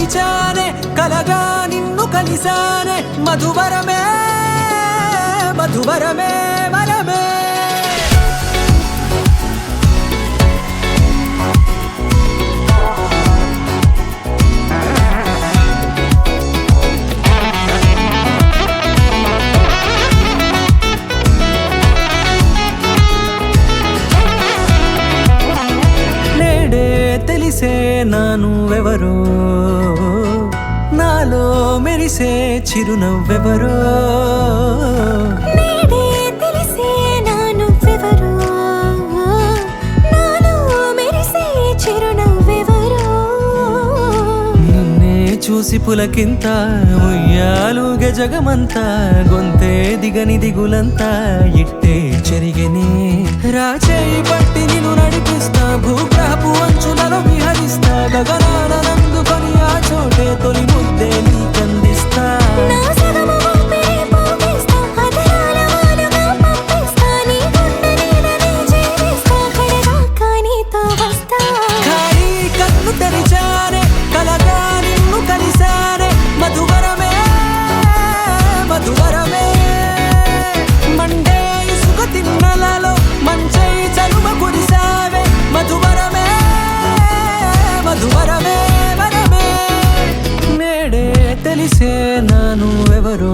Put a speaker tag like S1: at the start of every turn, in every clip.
S1: మరిచానే కలగా నిన్ను కలిసానే మధువరమే మధువరమే వరమే తెలిసే నానువెవరో నాలో మెరిసే చిరునవ్వెవరో
S2: నేడే తెలిసే నానువెవరో నాలో మెరిసే చిరునవ్వెవరో
S1: నిన్నే చూసి పులకింత ఉయ్యాలుగే జగమంతా గొంతే దిగని దిగులంతా ఇట్టే చెరిగెనే రాచేయి పట్టి నిన్ను నడిపిస్తా భూగ్రహపు అంచులలో విహరిస్తా గగనాన నందుకొని ఆ చోటే తొలి ముద్దే నీకందిస్తా
S2: నా సగము ఊపిరి పోగిస్తా అదరాల వాలుగా పంపిస్తా నీ గుండె నీడనే చేరిస్తా కడదాకా నీతో వస్తా
S1: ఖాళీ కన్ను తెరిచానే కలగా నిన్ను కలిసానే మధువరమే మధువరమే మండే ఇసుక తిన్నలలో మంచై చలుమ కురిసావే మధువరమే మధువరమే వరమే నేడే తెలిసే నానువెవరో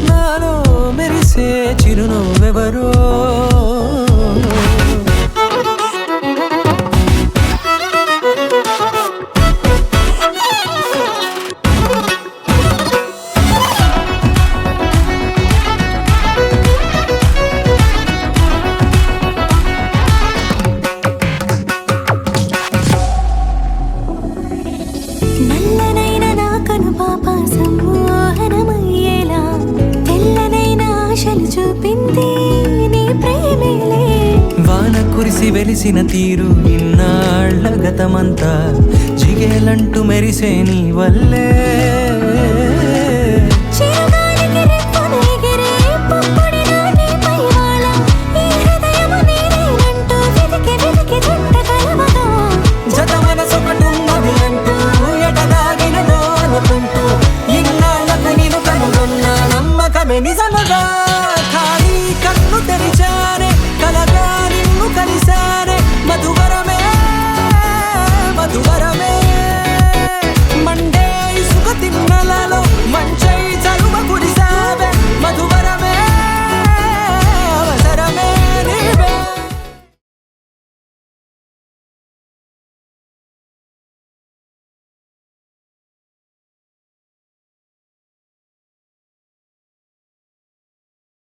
S1: నాలో మెరిసే చిరునవ్వెవరో
S2: నల్లనైన నా కనుపాప సమ్మోహనమయ్యేలా తెల్లనైన ఆశలు చూపింది నీ ప్రేమేలే
S1: వాన కురిసి వెలిసిన తీరు ఇన్నాళ్ల గతమంతా జిగేలంటూ మెరిసే నీ వల్లే
S2: చిరుగాలికి రెప్పన ఎగిరే పుప్పొడిన నీపై వాళ ఈ హృదయము నీదేనంటూ వెతికి వెతికి జంట కలవగా
S1: జత మనసొకటున్నది అంటూ ఎటదాగినదో అనుకుంటూ ఇన్నాళ్లకు నేను కనుగొన్న నమ్మకమే నిజమ